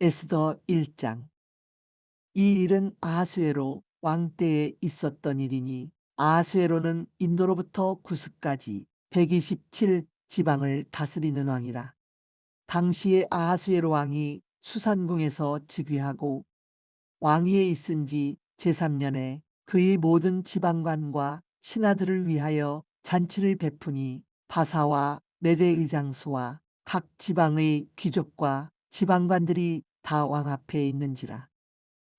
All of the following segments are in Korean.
에스더 1장. 이 일은 아하수에로 왕 때에 있었던 일이니 아하수에로는 인도로부터 구스까지 127 지방을 다스리는 왕이라. 당시에 아하수에로 왕이 수산궁에서 즉위하고 왕위에 있은 지 제3년에 그의 모든 지방관과 신하들을 위하여 잔치를 베푸니 바사와 메대의 장수와 각 지방의 귀족과 지방관들이 다 왕 앞에 있는지라.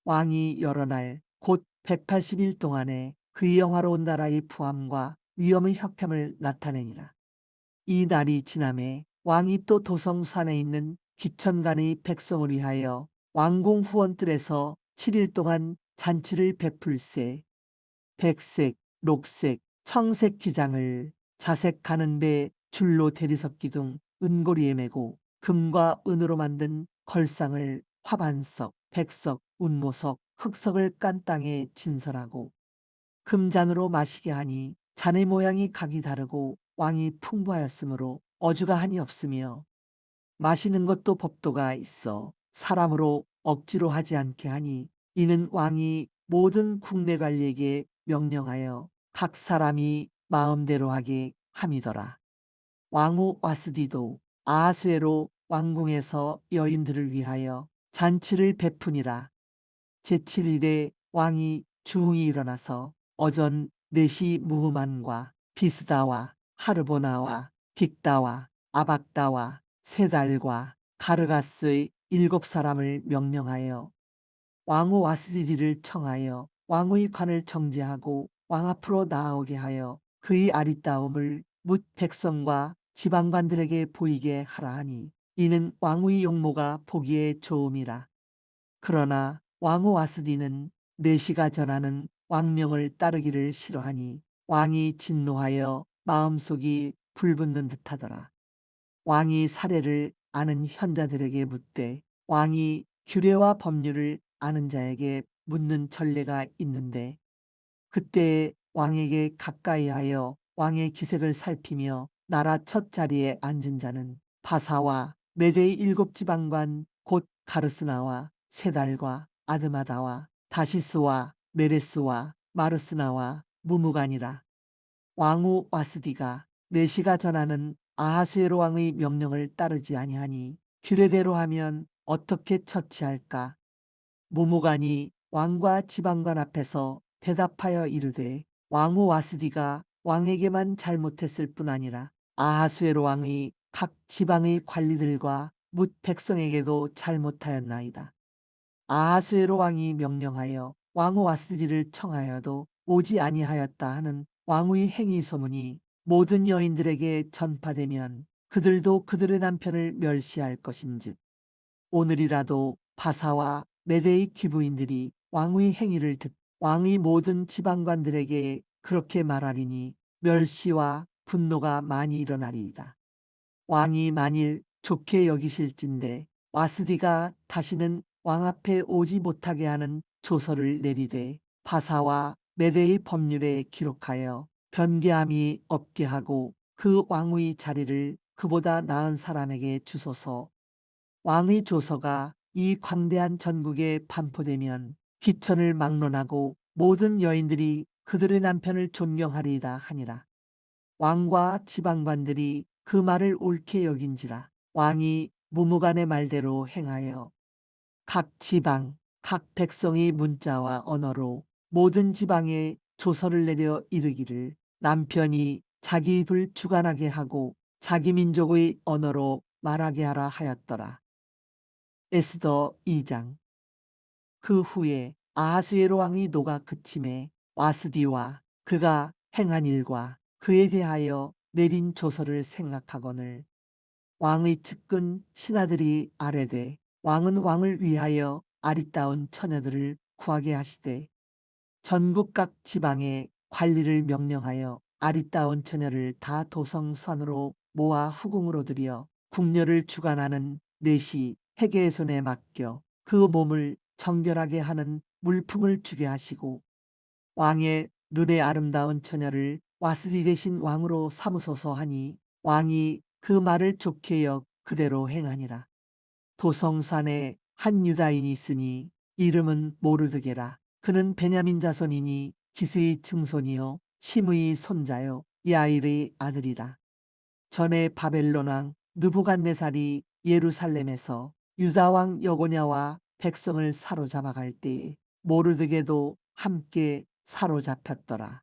왕이 여러 날 곧 180일 동안에 그의 영화로운 나라의 부함과 위엄의 혁함을 나타내니라. 이 날이 지남에 왕이 또 도성산에 있는 기천간의 백성을 위하여 왕궁 후원뜰에서 7일 동안 잔치를 베풀세. 백색, 녹색, 청색 기장을 자색 가는 배 줄로 대리석기 등 은고리에 메고 금과 은으로 만든 걸상을 화반석, 백석, 운모석, 흑석을 깐 땅에 진설하고 금잔으로 마시게 하니 잔의 모양이 각이 다르고 왕이 풍부하였으므로 어주가 한이 없으며 마시는 것도 법도가 있어 사람으로 억지로 하지 않게 하니 이는 왕이 모든 국내 관리에게 명령하여 각 사람이 마음대로 하게 함이더라. 왕후 와스디도 아하수에로 왕궁에서 여인들을 위하여 잔치를 베푸니라. 제7일에 왕이 주흥이 일어나서 어전 네시 무흐만과 비스다와 하르보나와 빅다와 아박다와 세달과 가르가스의 7사람을 명령하여 왕후 와스디디를 청하여 왕의 관을 정지하고 왕 앞으로 나아오게 하여 그의 아리따움을 뭇 백성과 지방관들에게 보이게 하라 하니 이는 왕의 용모가 보기에 좋음이라. 그러나 왕후 와스디는 내시가 전하는 왕명을 따르기를 싫어하니 왕이 진노하여 마음속이 불붙는 듯하더라. 왕이 사례를 아는 현자들에게 묻되 왕이 규례와 법률을 아는 자에게 묻는 전례가 있는데 그때에 왕에게 가까이 하여 왕의 기색을 살피며 나라 첫 자리에 앉은 자는 바사와 메대의 7지방관 곧 가르스나와 세달과 아드마다와 다시스와 메레스와 마르스나와 무무간이라. 왕후 와스디가 내시가 전하는 아하수에로 왕의 명령을 따르지 아니하니 규례대로 하면 어떻게 처치할까? 무무간이 왕과 지방관 앞에서 대답하여 이르되 왕후 와스디가 왕에게만 잘못했을 뿐 아니라 아하수에로 왕이 각 지방의 관리들과 뭇 백성에게도 잘못하였나이다. 아하수에로 왕이 명령하여 왕후 와스디를 청하여도 오지 아니하였다 하는 왕의 행위 소문이 모든 여인들에게 전파되면 그들도 그들의 남편을 멸시할 것인즉 오늘이라도 바사와 메대의 귀부인들이 왕의 행위를 듣 왕의 모든 지방관들에게 그렇게 말하리니 멸시와 분노가 많이 일어나리이다. 왕이 만일 좋게 여기실진대 와스디가 다시는 왕 앞에 오지 못하게 하는 조서를 내리되 바사와 메대의 법률에 기록하여 변개함이 없게 하고 그 왕의 자리를 그보다 나은 사람에게 주소서. 왕의 조서가 이 광대한 전국에 반포되면 귀천을 막론하고 모든 여인들이 그들의 남편을 존경하리이다 하니라. 왕과 지방관들이 그 말을 옳게 여긴지라 왕이 무무간의 말대로 행하여 각 지방, 각 백성의 문자와 언어로 모든 지방에 조서를 내려 이르기를 남편이 자기 입을 주관하게 하고 자기 민족의 언어로 말하게 하라 하였더라. 에스더 2장. 그 후에 아하수에로 왕의 노가 그침에 와스디와 그가 행한 일과 그에 대하여 내린 조서를 생각하거늘 왕의 측근 신하들이 아뢰되 왕은 왕을 위하여 아리따운 처녀들을 구하게 하시되 전국 각 지방에 관리를 명령하여 아리따운 처녀를 다 도성산으로 모아 후궁으로 들여 궁녀를 주관하는 내시 해계의 손에 맡겨 그 몸을 정결하게 하는 물품을 주게 하시고 왕의 눈에 아름다운 처녀를 와스디 대신 왕으로 삼으소서 하니 왕이 그 말을 좋게 역 그대로 행하니라. 도성산에 한 유다인이 있으니 이름은 모르드게라. 그는 베냐민 자손이니 기스의 증손이요 심의 손자요 야일의 아들이라. 전에 바벨론 왕 느부갓네살이 예루살렘에서 유다 왕 여고냐와 백성을 사로잡아갈 때에 모르드게도 함께 사로잡혔더라.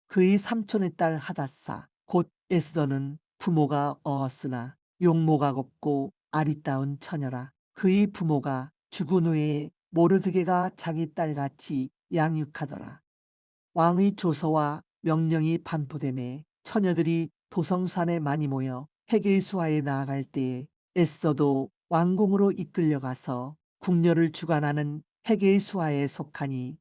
그의 삼촌의 딸 하닷사 곧 에스더는 부모가 어었으나 용모가 곱고 아리따운 처녀라. 그의 부모가 죽은 후에 모르드게가 자기 딸같이 양육하더라. 왕의 조서와 명령이 반포됨에 처녀들이 도성산에 많이 모여 헤게의 수하에 나아갈 때에 에스더도 왕궁으로 이끌려가서 궁녀를 주관하는 헤게의 수하에 속하니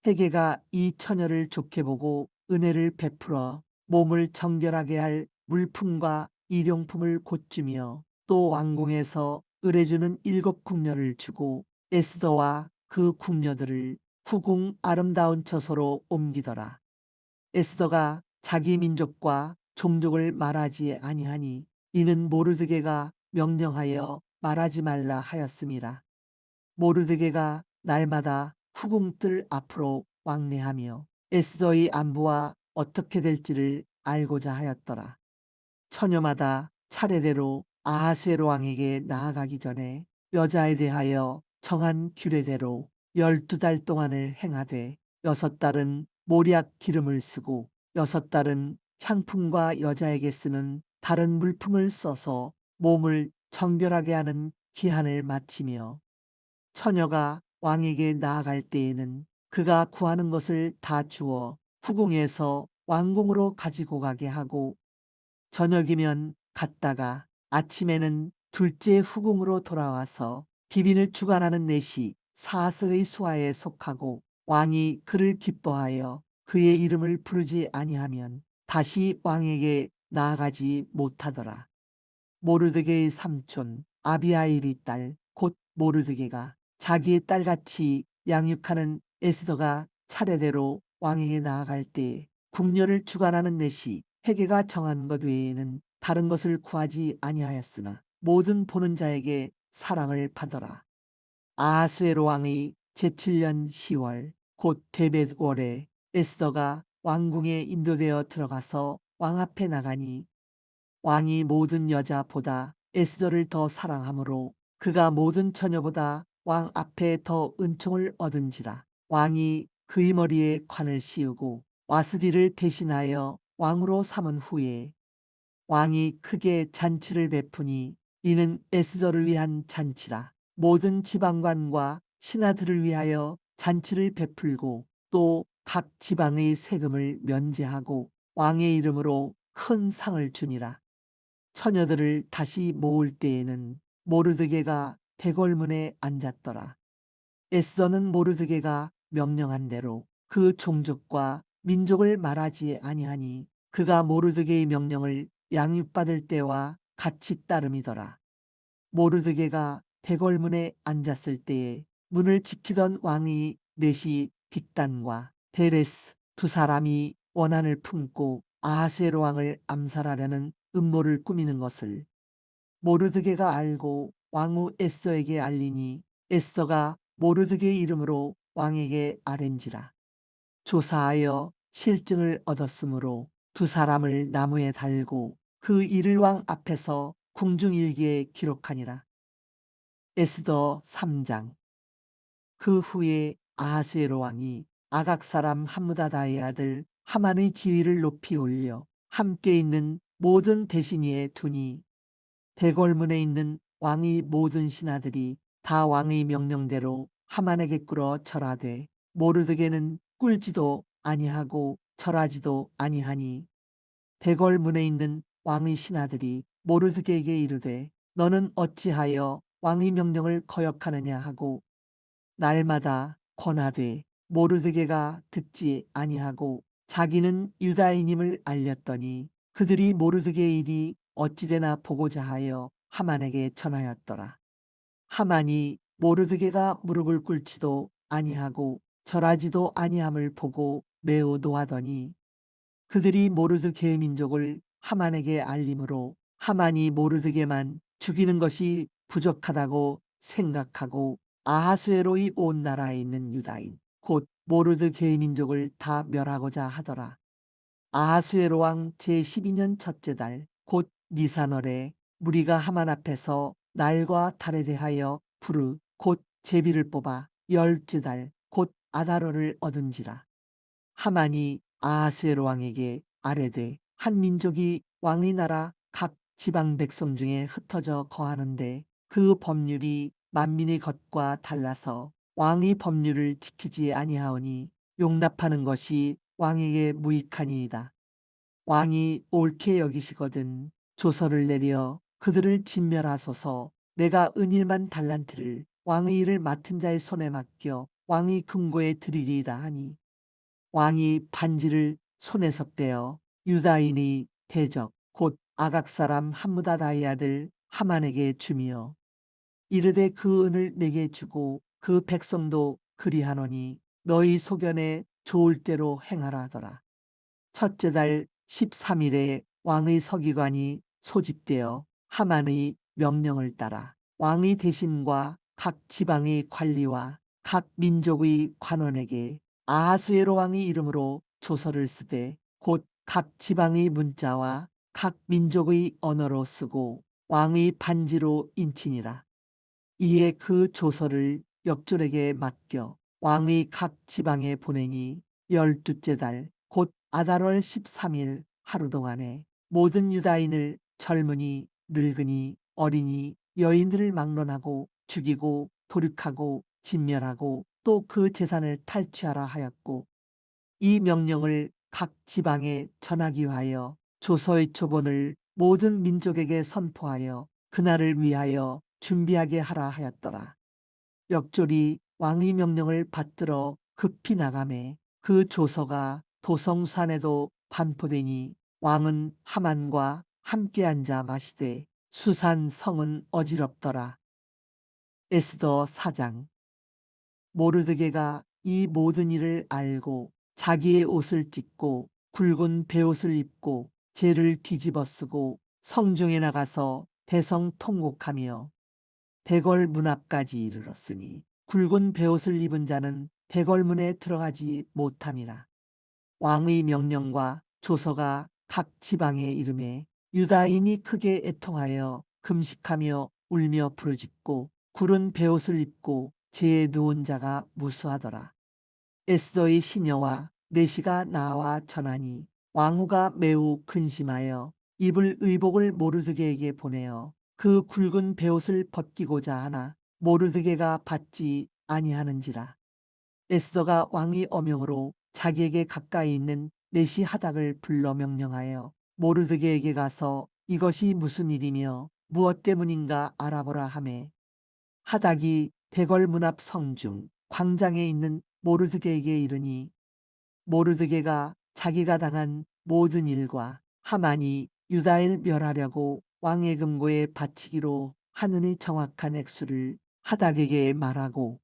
헤게가 이 처녀를 좋게 보고 은혜를 베풀어 몸을 정결하게 할 물품과 일용품을 곧주며 또 왕궁에서 의뢰주는 7 궁녀를 주고 에스더와 그 궁녀들을 후궁 아름다운 처소로 옮기더라. 에스더가 자기 민족과 종족을 말하지 아니하니 이는 모르드게가 명령하여 말하지 말라 하였음이라. 모르드게가 날마다 후궁들 앞으로 왕래하며 에스더의 안부와 어떻게 될지를 알고자 하였더라. 처녀마다 차례대로 아하수에로 왕에게 나아가기 전에 여자에 대하여 정한 규례대로 12달 동안을 행하되 6달은 모략 기름을 쓰고 6달은 향품과 여자에게 쓰는 다른 물품을 써서 몸을 정결하게 하는 기한을 마치며 처녀가 왕에게 나아갈 때에는 그가 구하는 것을 다 주어 후궁에서 왕궁으로 가지고 가게 하고 저녁이면 갔다가 아침에는 둘째 후궁으로 돌아와서 비빈을 주관하는 넷이 사스의 수하에 속하고 왕이 그를 기뻐하여 그의 이름을 부르지 아니하면 다시 왕에게 나아가지 못하더라. 모르드게의 삼촌 아비하일의 딸 곧 모르드게가 자기의 딸같이 양육하는 에스더가 차례대로 왕에게 나아갈 때 궁녀를 주관하는 넷이 헤게가 정한 것 외에는 다른 것을 구하지 아니하였으나 모든 보는 자에게 사랑을 받아라. 아하수에로 왕의 제7년 10월 곧 데벳월에 에스더가 왕궁에 인도되어 들어가서 왕 앞에 나가니 왕이 모든 여자보다 에스더를 더 사랑하므로 그가 모든 처녀보다 왕 앞에 더 은총을 얻은지라. 왕이 그의 머리에 관을 씌우고 와스디를 대신하여 왕으로 삼은 후에 왕이 크게 잔치를 베푸니 이는 에스더를 위한 잔치라. 모든 지방관과 신하들을 위하여 잔치를 베풀고 또 각 지방의 세금을 면제하고 왕의 이름으로 큰 상을 주니라. 처녀들을 다시 모을 때에는 모르드게가 대궐문에 앉았더라. 에스더는 모르드게가 명령한 대로 그 종족과 민족을 말하지 아니하니 그가 모르드게의 명령을 양육받을 때와 같이 따름이더라. 모르드게가 대궐문에 앉았을 때에 문을 지키던 왕이 넷이 빅단과 데레스 2 사람이 원한을 품고 아하수에로 왕을 암살하려는 음모를 꾸미는 것을 모르드게가 알고 왕후 에스더에게 알리니 에스더가 모르드게의 이름으로 왕에게 아랜지라. 조사하여 실증을 얻었으므로 2 사람을 나무에 달고 그 일을 왕 앞에서 궁중일기에 기록하니라. 에스더 3장. 그 후에 아하수에로 왕이 아각 사람 함무다다의 아들 하만의 지위를 높이 올려 함께 있는 모든 대신위에 두니 대궐문에 있는 왕의 모든 신하들이 다 왕의 명령대로 하만에게 꿇어 절하되 모르드게는 꿀지도 아니하고 절하지도 아니하니 대궐문에 있는 왕의 신하들이 모르드게에게 이르되 너는 어찌하여 왕의 명령을 거역하느냐 하고 날마다 권하되 모르드게가 듣지 아니하고 자기는 유다인임을 알렸더니 그들이 모르드게의 일이 어찌되나 보고자 하여 하만에게 전하였더라. 하만이 모르드게가 무릎을 꿇지도 아니하고 절하지도 아니함을 보고 매우 노하더니 그들이 모르드게의 민족을 하만에게 알림으로 하만이 모르드게만 죽이는 것이 부족하다고 생각하고 아하수에로의 온 나라에 있는 유다인 곧 모르드게의 민족을 다 멸하고자 하더라. 아하수에로 왕 제12년 첫째 달 곧 니산월에 무리가 하만 앞에서 날과 달에 대하여 부르 곧 제비를 뽑아 열째 달 곧 아다로를 얻은지라. 하만이 아하수에로 왕에게 아뢰되 한 민족이 왕의 나라 각 지방 백성 중에 흩어져 거하는데 그 법률이 만민의 것과 달라서 왕의 법률을 지키지 아니하오니 용납하는 것이 왕에게 무익하니이다. 왕이 옳게 여기시거든 조서를 내려 그들을 진멸하소서. 내가 은일만 달란트를 왕의 일을 맡은 자의 손에 맡겨 왕의 금고에 드리리이다 하니 왕이 반지를 손에서 떼어 유다인이 대적 곧 아각 사람 함무다다의 아들 하만에게 주며 이르되 그 은을 내게 주고 그 백성도 그리하노니 너희 소견에 좋을 대로 행하라 하더라. 첫째 달 13일에 왕의 서기관이 소집되어 하만의 명령을 따라 왕의 대신과 각 지방의 관리와 각 민족의 관원에게 아하수에로 왕의 이름으로 조서를 쓰되 곧 각 지방의 문자와 각 민족의 언어로 쓰고 왕의 반지로 인치니라. 이에 그 조서를 역졸에게 맡겨 왕의 각 지방에 보내니 열두째 달 곧 아달월 13일 하루 동안에 모든 유다인을 젊은이 늙은이 어린이 여인들을 막론하고 죽이고 도륙하고 진멸하고 또 그 재산을 탈취하라 하였고 이 명령을 각 지방에 전하기 위하여 조서의 초본을 모든 민족에게 선포하여 그날을 위하여 준비하게 하라 하였더라. 역졸이 왕의 명령을 받들어 급히 나가매 그 조서가 도성산에도 반포되니 왕은 하만과 함께 앉아 마시되 수산 성은 어지럽더라. 에스더 4장. 모르드게가 이 모든 일을 알고 자기의 옷을 찢고 굵은 베옷을 입고 재를 뒤집어 쓰고 성중에 나가서 대성 통곡하며 대궐 문 앞까지 이르렀으니 굵은 베옷을 입은 자는 대궐문에 들어가지 못함이라. 왕의 명령과 조서가 각 지방에 이름에 유다인이 크게 애통하여 금식하며 울며 부르짖고 구른 베옷을 입고 재에 누운 자가 무수하더라. 에스더의 시녀와 내시가 나와 전하니 왕후가 매우 근심하여 입을 의복을 모르드게에게 보내어 그 굵은 베옷을 벗기고자 하나 모르드게가 받지 아니하는지라. 에스더가 왕의 어명으로 자기에게 가까이 있는 내시 하닥을 불러 명령하여 모르드게에게 가서 이것이 무슨 일이며 무엇 때문인가 알아보라 하매 하닥이 대궐 문 앞 성중 광장에 있는 모르드게에게 이르니 모르드게가 자기가 당한 모든 일과 하만이 유다인을 멸하려고 왕의 금고에 바치기로 하느니 정확한 액수를 하닥에게 말하고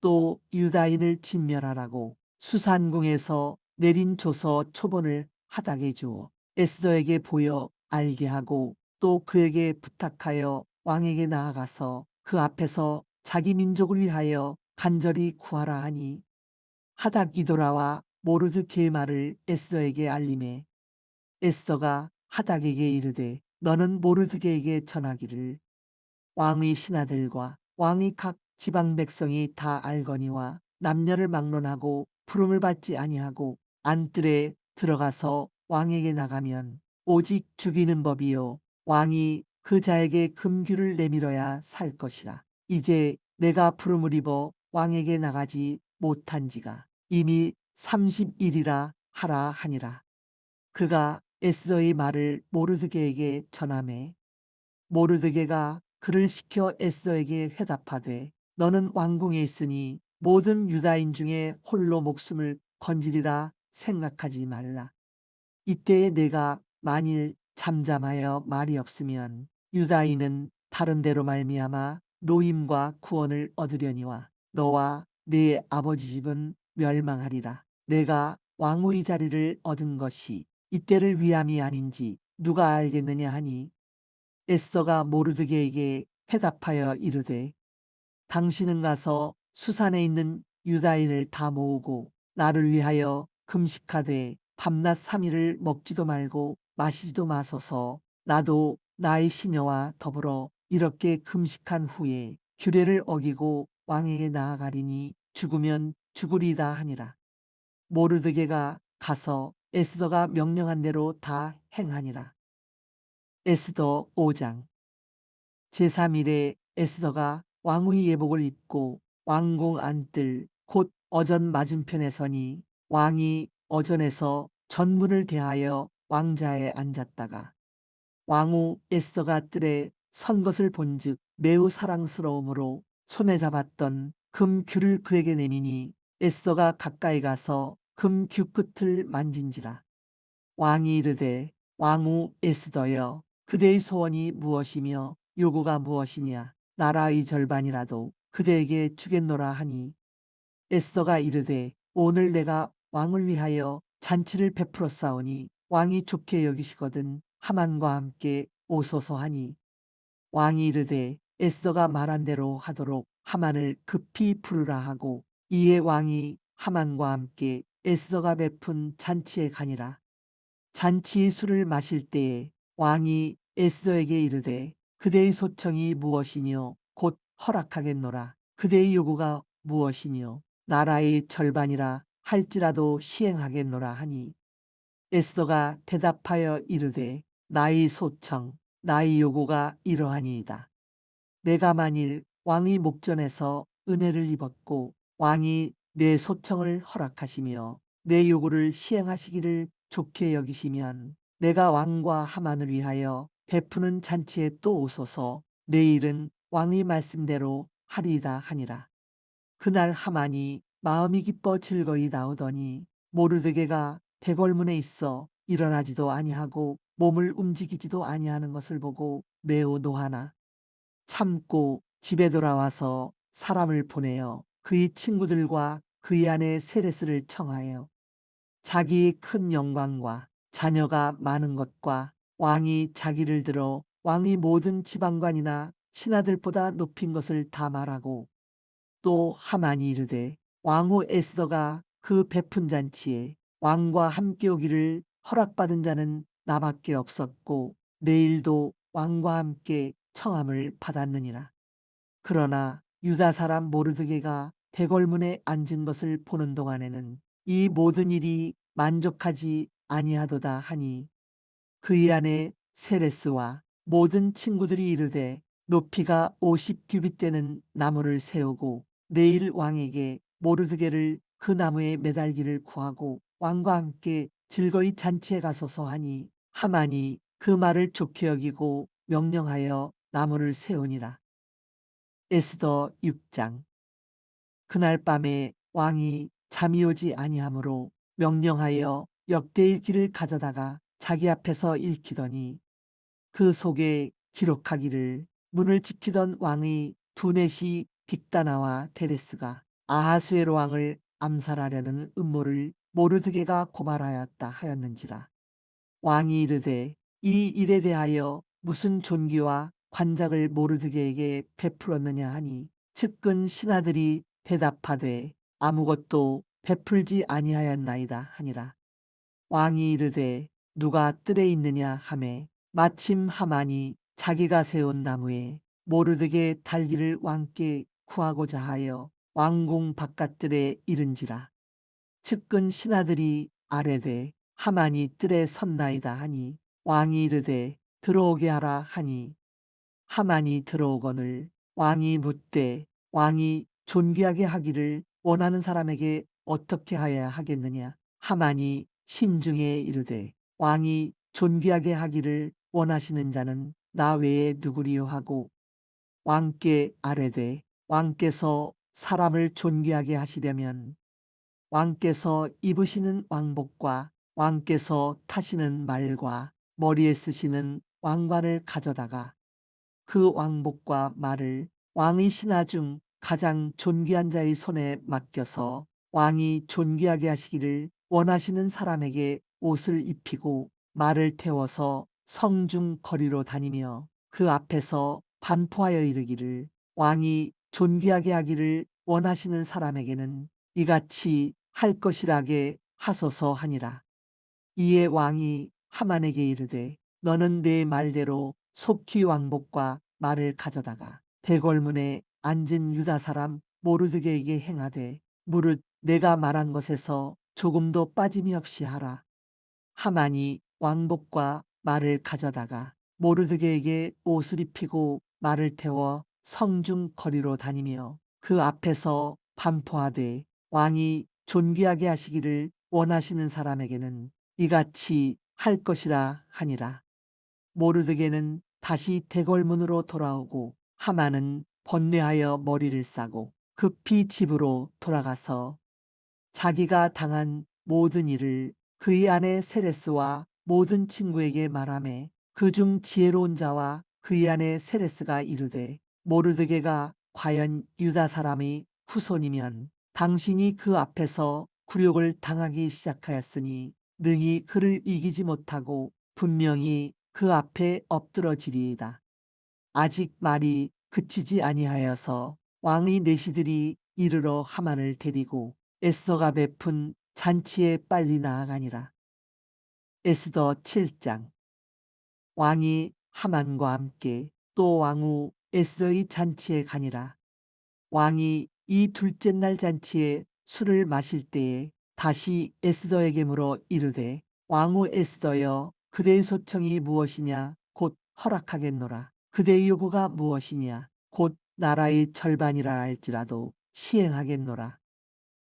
또 유다인을 진멸하라고 수산궁에서 내린 조서 초본을 하닥에 주어 에스더에게 보여 알게 하고 또 그에게 부탁하여 왕에게 나아가서 그 앞에서 자기 민족을 위하여 간절히 구하라 하니 하닥이 돌아와 모르드게의 말을 에스더에게 알림해 에스더가 하닥에게 이르되 너는 모르드게에게 전하기를 왕의 신하들과 왕의 각 지방 백성이 다 알거니와 남녀를 막론하고 부름을 받지 아니하고 안뜰에 들어가서 왕에게 나가면 오직 죽이는 법이요 왕이 그 자에게 금규를 내밀어야 살 것이라. 이제 내가 부름을 입어 왕에게 나가지 못한 지가 이미 30일이라 하라 하니라. 그가 에스더의 말을 모르드게에게 전하매 모르드게가 그를 시켜 에스더에게 회답하되 너는 왕궁에 있으니 모든 유다인 중에 홀로 목숨을 건지리라 생각하지 말라. 이때에 내가 만일 잠잠하여 말이 없으면 유다인은 다른 데로 말미암아 노임과 구원을 얻으려니와 너와 네 아버지 집은 멸망하리라. 내가 왕후의 자리를 얻은 것이 이때를 위함이 아닌지 누가 알겠느냐 하니 에스더가 모르드게에게 회답하여 이르되 당신은 가서 수산에 있는 유다인을 다 모으고 나를 위하여 금식하되 밤낮 3일을 먹지도 말고 마시지도 마소서. 나도 나의 시녀와 더불어 이렇게 금식한 후에 규례를 어기고 왕에게 나아가리니 죽으면 죽으리다 하니라. 모르드게가 가서 에스더가 명령한 대로 다 행하니라. 에스더 5장. 제3일에 에스더가 왕의 예복을 입고 왕궁 안뜰 곧 어전 맞은편에 서니 왕이 어전에서 전문을 대하여 왕자에 앉았다가 왕후 에스더가 뜰에 선 것을 본즉 매우 사랑스러움으로 손에 잡았던 금규를 그에게 내미니 에스더가 가까이 가서 금규 끝을 만진지라. 왕이 이르되 왕후 에스더여 그대의 소원이 무엇이며 요구가 무엇이냐 나라의 절반이라도 그대에게 주겠노라 하니 에스더가 이르되 오늘 내가 왕을 위하여 잔치를 베풀었사오니 왕이 좋게 여기시거든 하만과 함께 오소서 하니 왕이 이르되 에스더가 말한 대로 하도록 하만을 급히 부르라 하고 이에 왕이 하만과 함께 에스더가 베푼 잔치에 가니라. 잔치의 술을 마실 때에 왕이 에스더에게 이르되 그대의 소청이 무엇이뇨 곧 허락하겠노라. 그대의 요구가 무엇이뇨 나라의 절반이라 할지라도 시행하겠노라 하니 에스더가 대답하여 이르되 나의 소청 나의 요구가 이러하니이다. 내가 만일 왕의 목전에서 은혜를 입었고 왕이 내 소청을 허락하시며 내 요구를 시행하시기를 좋게 여기시면 내가 왕과 하만을 위하여 베푸는 잔치에 또 오소서. 내일은 왕의 말씀대로 하리이다 하니라. 그날 하만이 마음이 기뻐 즐거이 나오더니 모르드게가 백월문에 있어 일어나지도 아니하고 몸을 움직이지도 아니하는 것을 보고 매우 노하나 참고 집에 돌아와서 사람을 보내어 그의 친구들과 그의 아내 세레스를 청하여 자기의 큰 영광과 자녀가 많은 것과 왕이 자기를 들어 왕의 모든 지방관이나 신하들보다 높인 것을 다 말하고 또 하만이 이르되 왕후 에스더가 그 베푼 잔치에 왕과 함께 오기를 허락받은 자는 나밖에 없었고 내일도 왕과 함께 청함을 받았느니라. 그러나 유다 사람 모르드게가 백월문에 앉은 것을 보는 동안에는 이 모든 일이 만족하지 아니하도다 하니 그의 아내 세레스와 모든 친구들이 이르되 높이가 50규빗 되는 나무를 세우고 내일 왕에게 모르드게를 그 나무에 매달기를 구하고 왕과 함께 즐거이 잔치에 가소서 하니 하만이 그 말을 좋게 여기고 명령하여 나무를 세우니라. 에스더 6장. 그날 밤에 왕이 잠이 오지 아니하므로 명령하여 역대일기를 가져다가 자기 앞에서 읽히더니 그 속에 기록하기를 문을 지키던 왕의 두넷이 빅다나와 데레스가 아하수에로 왕을 암살하려는 음모를 모르드게가 고발하였다 하였는지라. 왕이 이르되 이 일에 대하여 무슨 존귀와 관작을 모르드게에게 베풀었느냐 하니 측근 신하들이 대답하되 아무것도 베풀지 아니하였나이다 하니라. 왕이 이르되 누가 뜰에 있느냐 하매 마침 하만이 자기가 세운 나무에 모르드게 달기를 왕께 구하고자 하여 왕궁 바깥뜰에 이른지라. 측근 신하들이 아뢰되 하만이 뜰에 섰나이다 하니 왕이 이르되 들어오게 하라 하니 하만이 들어오거늘 왕이 묻되 왕이 존귀하게 하기를 원하는 사람에게 어떻게 하여야 하겠느냐. 하만이 심중에 이르되 왕이 존귀하게 하기를 원하시는 자는 나 외에 누구리요 하고 왕께 아뢰되 왕께서 사람을 존귀하게 하시려면 왕께서 입으시는 왕복과 왕께서 타시는 말과 머리에 쓰시는 왕관을 가져다가 그 왕복과 말을 왕의 신하 중 가장 존귀한 자의 손에 맡겨서 왕이 존귀하게 하시기를 원하시는 사람에게 옷을 입히고 말을 태워서 성중 거리로 다니며 그 앞에서 반포하여 이르기를 왕이 존귀하게 하기를 원하시는 사람에게는 이같이 할 것이라게 하소서 하니라. 이에 왕이 하만에게 이르되 너는 내 말대로 속히 왕복과 말을 가져다가 대궐문에 앉은 유다 사람 모르드게에게 행하되 무릇 내가 말한 것에서 조금도 빠짐이 없이 하라. 하만이 왕복과 말을 가져다가 모르드게에게 옷을 입히고 말을 태워 성중 거리로 다니며 그 앞에서 반포하되 왕이 존귀하게 하시기를 원하시는 사람에게는 이같이 할 것이라 하니라. 모르드게는 다시 대궐문으로 돌아오고 하만은 번뇌하여 머리를 싸고 급히 집으로 돌아가서 자기가 당한 모든 일을 그의 아내 세레스와 모든 친구에게 말하매 그중 지혜로운 자와 그의 아내 세레스가 이르되 모르드게가 과연 유다 사람의 후손이면 당신이 그 앞에서 굴욕을 당하기 시작하였으니 능히 그를 이기지 못하고 분명히 그 앞에 엎드러지리이다. 아직 말이 그치지 아니하여서 왕의 내시들이 이르러 하만을 데리고 에스더가 베푼 잔치에 빨리 나아가니라. 에스더 7장. 왕이 하만과 함께 또 왕후 에스더의 잔치에 가니라. 왕이 이 둘째 날 잔치에 술을 마실 때에 다시 에스더에게 물어 이르되 왕후 에스더여 그대의 소청이 무엇이냐 곧 허락하겠노라. 그대의 요구가 무엇이냐 곧 나라의 절반이라 할지라도 시행하겠노라.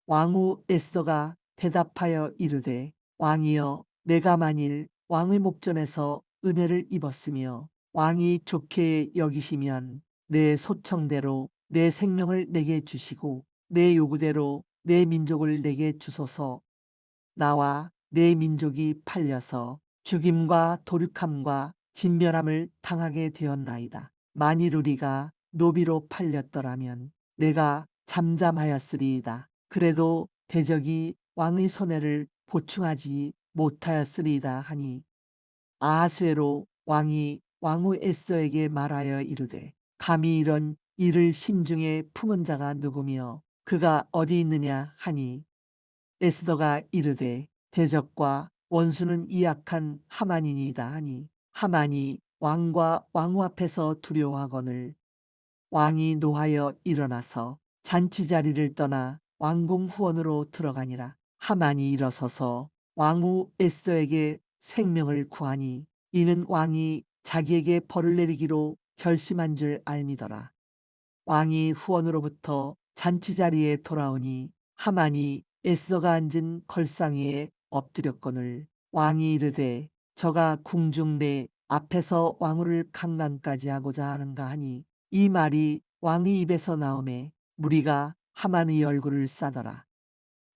왕후 에스더가 대답하여 이르되 왕이여 내가 만일 왕의 목전에서 은혜를 입었으며 왕이 좋게 여기시면 내 소청대로 내 생명을 내게 주시고 내 요구대로 내 민족을 내게 주소서. 나와 내 민족이 팔려서 죽임과 도륙함과 진멸함을 당하게 되었나이다. 만일 우리가 노비로 팔렸더라면 내가 잠잠하였으리이다. 그래도 대적이 왕의 손해를 보충하지 못하였으리이다 하니 아하수에로 왕이 왕후 에스더에게 말하여 이르되 감히 이런 일을 심중에 품은 자가 누구며 그가 어디 있느냐 하니 에스더가 이르되 대적과 원수는 이 약한 하만이니이다 하니 하만이 왕과 왕후 앞에서 두려워하거늘 왕이 노하여 일어나서 잔치 자리를 떠나 왕궁 후원으로 들어가니라. 하만이 일어서서 왕후 에스더에게 생명을 구하니 이는 왕이 자기에게 벌을 내리기로 결심한 줄 알미더라. 왕이 후원으로부터 잔치 자리에 돌아오니 하만이 에스더가 앉은 걸상 위에 엎드렸거늘 왕이 이르되 저가 궁중 내 앞에서 왕후를 강간까지 하고자 하는가 하니 이 말이 왕의 입에서 나오매 무리가 하만의 얼굴을 싸더라.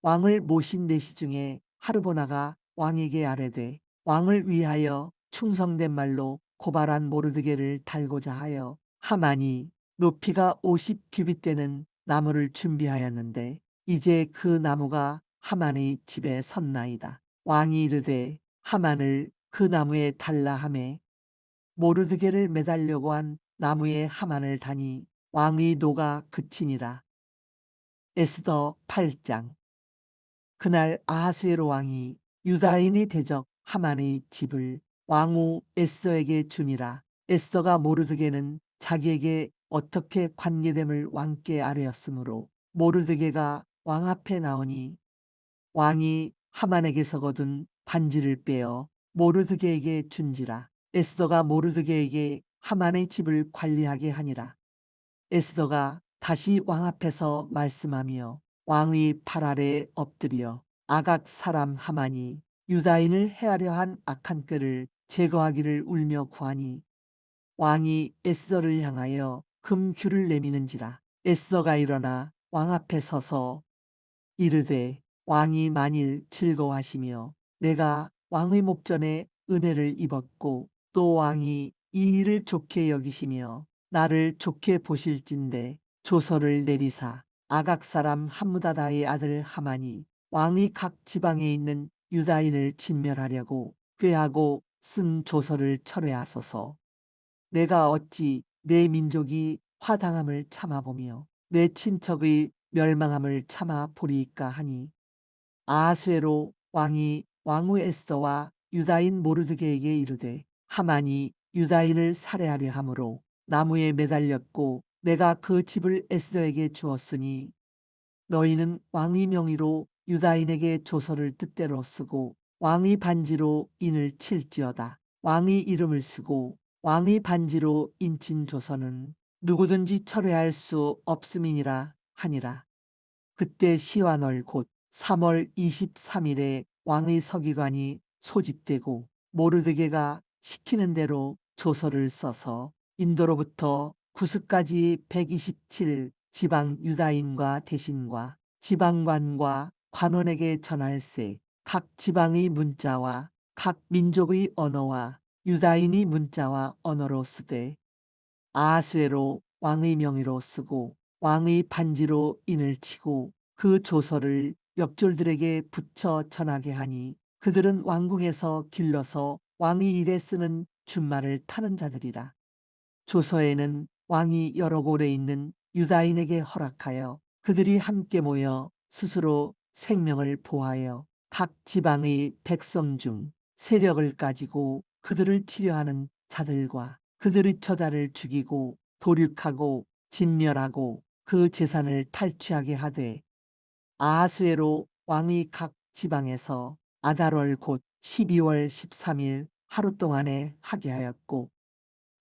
왕을 모신 내시 중에 하르보나가 왕에게 아뢰되 왕을 위하여 충성된 말로 고발한 모르드게를 달고자 하여 하만이 높이가 50규빗 되는 나무를 준비하였는데 이제 그 나무가 하만의 집에 섰나이다. 왕이 이르되 하만을 그 나무에 달라 하매 모르드게를 매달려고 한 나무에 하만을 다니 왕의 노가 그치니라. 에스더 8장. 그날 아하수에로 왕이 유다인의 대적 하만의 집을 왕후 에스더에게 주니라. 에스더가 모르드게는 자기에게 어떻게 관계됨을 왕께 아뢰었으므로 모르드게가 왕 앞에 나오니 왕이 하만에게서 거둔 반지를 빼어 모르드게에게 준지라. 에스더가 모르드게에게 하만의 집을 관리하게 하니라. 에스더가 다시 왕 앞에서 말씀하며 왕의 팔 아래에 엎드려 아각 사람 하만이 유다인을 해하려 한 악한 꾀를 제거하기를 울며 구하니 왕이 에스더를 향하여 금규를 내미는지라. 에스더가 일어나 왕 앞에 서서 이르되 왕이 만일 즐거워하시며 내가 왕의 목전에 은혜를 입었고 또 왕이 이 일을 좋게 여기시며 나를 좋게 보실진대 조서를 내리사 아각 사람 함무다다의 아들 하만이 왕이 각 지방에 있는 유다인을 진멸하려고 꾀하고 쓴 조서를 철회하소서. 내가 어찌 내 민족이 화당함을 참아보며 내 친척의 멸망함을 참아 보리이까 하니 아하수에로 왕이 왕후 에스더와 유다인 모르드게에게 이르되 하만이 유다인을 살해하려 함으로 나무에 매달렸고 내가 그 집을 에스더에게 주었으니 너희는 왕의 명의로 유다인에게 조서를 뜻대로 쓰고 왕의 반지로 인을 칠지어다. 왕의 이름을 쓰고 왕의 반지로 인친 조서는 누구든지 철회할 수 없음이니라 하니라. 그때 시완월 곧 3월 23일에 왕의 서기관이 소집되고 모르드게가 시키는 대로 조서를 써서 인도로부터 구스까지 127 지방 유다인과 대신과 지방관과 관원에게 전할세. 각 지방의 문자와 각 민족의 언어와 유다인의 문자와 언어로 쓰되 아하수에로 왕의 명의로 쓰고 왕의 반지로 인을 치고 그 조서를 역졸들에게 붙여 전하게 하니 그들은 왕궁에서 길러서 왕의 일에 쓰는 준말을 타는 자들이라. 조서에는 왕이 여러 곳에 있는 유다인에게 허락하여 그들이 함께 모여 스스로 생명을 보하여 각 지방의 백성 중 세력을 가지고 그들을 치려하는 자들과 그들의 처자를 죽이고 도륙하고 진멸하고 그 재산을 탈취하게 하되 아하수에로 왕이 각 지방에서 아달월 곧 12월 13일 하루 동안에 하게 하였고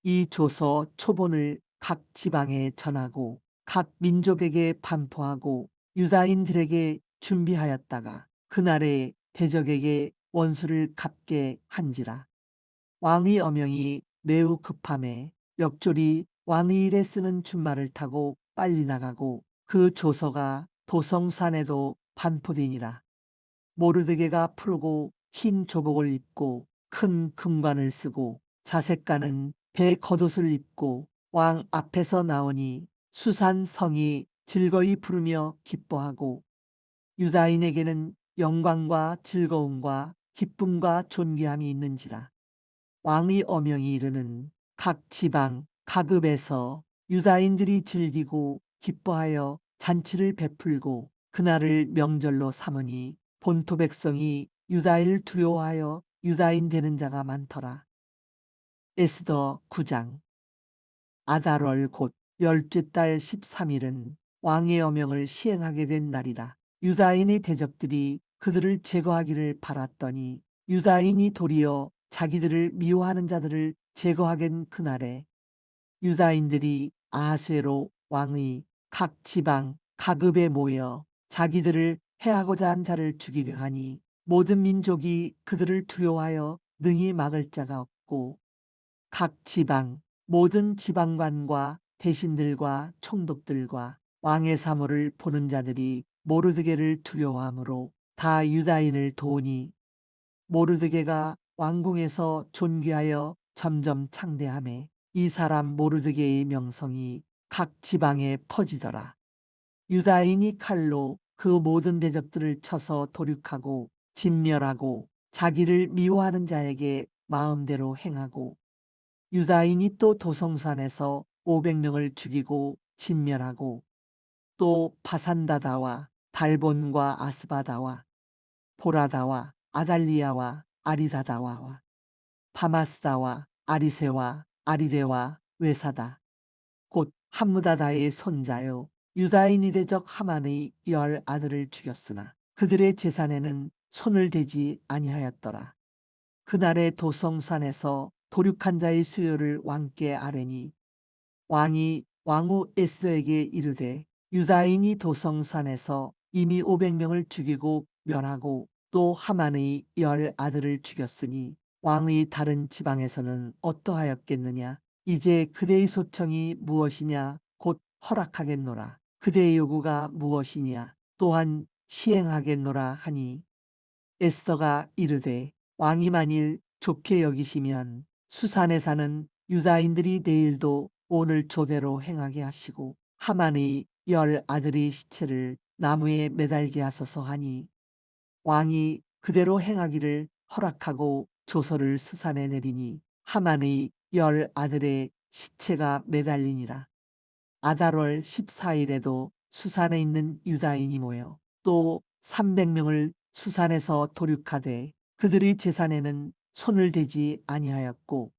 이 조서 초본을 각 지방에 전하고 각 민족에게 반포하고 유다인들에게 준비하였다가 그날에 대적에게 원수를 갚게 한지라. 왕의 어명이 매우 급함에 역졸이 왕의 일에 쓰는 준말을 타고 빨리 나가고 그 조서가 도성산에도 반포되니라. 모르드게가 푸르고 흰 조복을 입고 큰 금관을 쓰고 자색가는 배 겉옷을 입고 왕 앞에서 나오니 수산 성이 즐거이 부르며 기뻐하고 유다인에게는 영광과 즐거움과 기쁨과 존귀함이 있는지라. 왕의 어명이 이르는 각 지방 각읍에서 유다인들이 즐기고 기뻐하여 잔치를 베풀고 그날을 명절로 삼으니 본토 백성이 유다인을 두려워하여 유다인 되는 자가 많더라. 에스더 9장. 아달월 곧 열째 달 13일은 왕의 어명을 시행하게 된 날이라. 유다인의 대적들이 그들을 제거하기를 바랐더니 유다인이 도리어 자기들을 미워하는 자들을 제거하겐 그날에 유다인들이 아하수에로 왕의 각 지방 각읍에 모여 자기들을 해하고자 한 자를 죽이려 하니 모든 민족이 그들을 두려워하여 능히 막을 자가 없고 각 지방 모든 지방관과 대신들과 총독들과 왕의 사물을 보는 자들이 모르드게를 두려워하므로 다 유다인을 도우니 모르드게가 왕궁에서 존귀하여 점점 창대하매 이 사람 모르드게의 명성이 각 지방에 퍼지더라. 유다인이 칼로 그 모든 대적들을 쳐서 도륙하고 진멸하고 자기를 미워하는 자에게 마음대로 행하고 유다인이 또 도성산에서 500명을 죽이고 진멸하고 또 바산다다와 달본과 아스바다와 보라다와 아달리아와 아리다다와 바마스다와 아리세와 아리데와 외사다 곧 함무다다의 손자요 유다인이 대적 하만의 10 아들을 죽였으나 그들의 재산에는 손을 대지 아니하였더라. 그날의 도성산에서 도륙한 자의 수요를 왕께 아뢰니 왕이 왕후 에스더에게 이르되 유다인이 도성산에서 이미 500명을 죽이고 멸하고 또 하만의 10 아들을 죽였으니 왕의 다른 지방에서는 어떠하였겠느냐. 이제 그대의 소청이 무엇이냐 곧 허락하겠노라. 그대의 요구가 무엇이냐 또한 시행하겠노라 하니 에스더가 이르되 왕이 만일 좋게 여기시면 수산에 사는 유다인들이 내일도 오늘 조대로 행하게 하시고 하만의 10 아들의 시체를 나무에 매달게 하소서 하니 왕이 그대로 행하기를 허락하고 조서를 수산에 내리니 하만의 10 아들의 시체가 매달리니라. 아달월 14일에도 수산에 있는 유다인이 모여 또 300명을 수산에서 도륙하되 그들의 재산에는 손을 대지 아니하였고,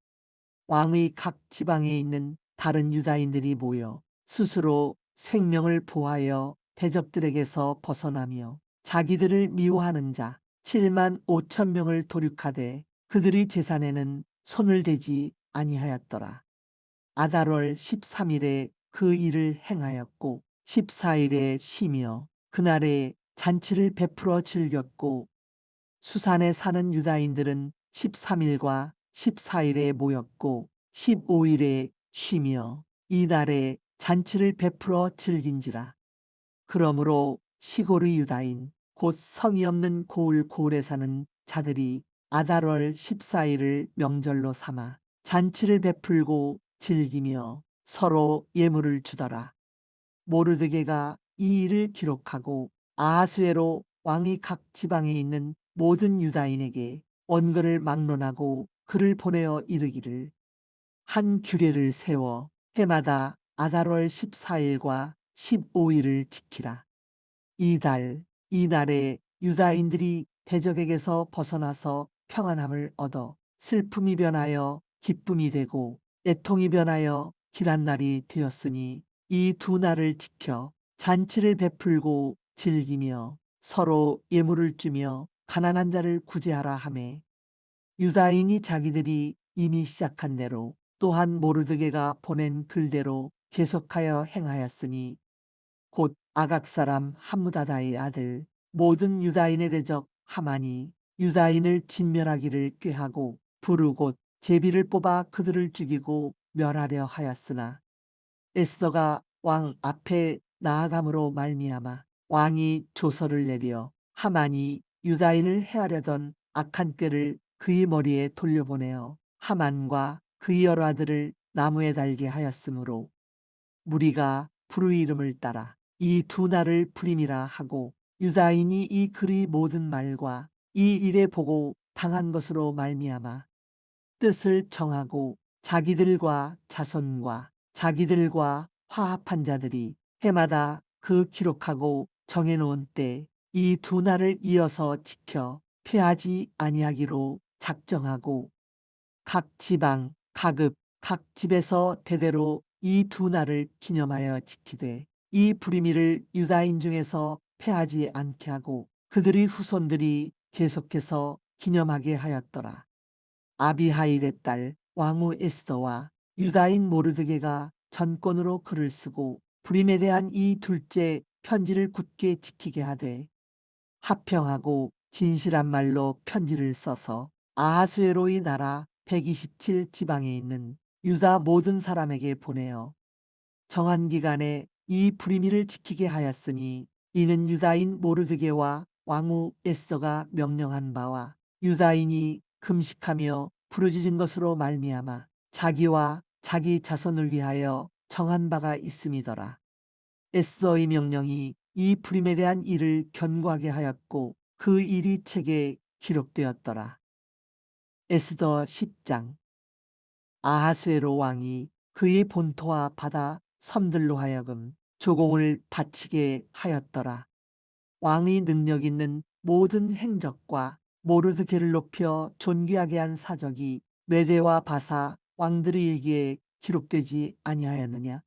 왕의 각 지방에 있는 다른 유다인들이 모여 스스로 생명을 보하여 대적들에게서 벗어나며 자기들을 미워하는 자 7만 5천 명을 도륙하되 그들의 재산에는 손을 대지 아니하였더라. 아달월 13일에 그 일을 행하였고 14일에 쉬며 그날에 잔치를 베풀어 즐겼고, 수산에 사는 유다인들은 13일과 14일에 모였고 15일에 쉬며 이날에 잔치를 베풀어 즐긴지라. 그러므로 시골의 유다인 곧 성이 없는 고을에 사는 자들이 아달월 14일을 명절로 삼아 잔치를 베풀고 즐기며 서로 예물을 주더라. 모르드게가 이 일을 기록하고 아하수에로 왕이 각 지방에 있는 모든 유다인에게 원근을 막론하고 글을 보내어 이르기를, 한 규례를 세워 해마다 아달월 14일과 15일을 지키라. 이날에 유다인들이 대적에게서 벗어나서 평안함을 얻어 슬픔이 변하여 기쁨이 되고 애통이 변하여 길한 날이 되었으니 이 두 날을 지켜 잔치를 베풀고 즐기며 서로 예물을 주며 가난한 자를 구제하라 하매, 유다인이 자기들이 이미 시작한 대로 또한 모르드게가 보낸 글대로 계속하여 행하였으니, 곧 아각 사람 함무다다의 아들 모든 유다인의 대적 하만이 유다인을 진멸하기를 꾀하고 부르 곧 제비를 뽑아 그들을 죽이고 멸하려 하였으나, 에스더가 왕 앞에 나아감으로 말미암아 왕이 조서를 내려 하만이 유다인을 해하려던 악한 꾀를 그의 머리에 돌려보내어 하만과 그의 여러 아들을 나무에 달게 하였으므로 무리가 불의 이름을 따라 이 두 날을 불임이라 하고, 유다인이 이 글의 모든 말과 이 일에 보고 당한 것으로 말미암아 뜻을 정하고 자기들과 자손과 자기들과 화합한 자들이 해마다 그 기록하고 정해놓은 때 이 두 날을 이어서 지켜 패하지 아니하기로 작정하고, 각 지방 각읍 각 집에서 대대로 이 두 날을 기념하여 지키되 이 불임이를 유다인 중에서 패하지 않게 하고 그들의 후손들이 계속해서 기념하게 하였더라. 아비하일의 딸 왕후 에스더와 유다인 모르드게가 전권으로 글을 쓰고 불임에 대한 이 둘째 편지를 굳게 지키게 하되, 합평하고 진실한 말로 편지를 써서 아하수에로의 나라 127 지방에 있는 유다 모든 사람에게 보내어 정한 기간에 이 불임이를 지키게 하였으니, 이는 유다인 모르드게와 왕후 에스더가 명령한 바와 유다인이 금식하며 부르짖은 것으로 말미암아 자기와 자기 자손을 위하여 정한 바가 있음이더라. 에스더의 명령이 이 불임에 대한 일을 견고하게 하였고 그 일이 책에 기록되었더라. 에스더 10장. 아하수에로 왕이 그의 본토와 바다 섬들로 하여금 조공을 바치게 하였더라. 왕의 능력 있는 모든 행적과 모르드게를 높여 존귀하게 한 사적이 메대와 바사 왕들의 일기에 기록되지 아니하였느냐.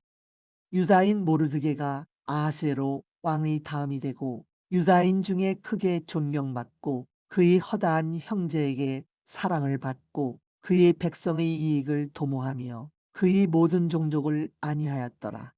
유다인 모르드게가 아하수에로 왕의 다음이 되고 유다인 중에 크게 존경받고 그의 허다한 형제에게 사랑을 받고 그의 백성의 이익을 도모하며 그의 모든 종족을 안위하였더라.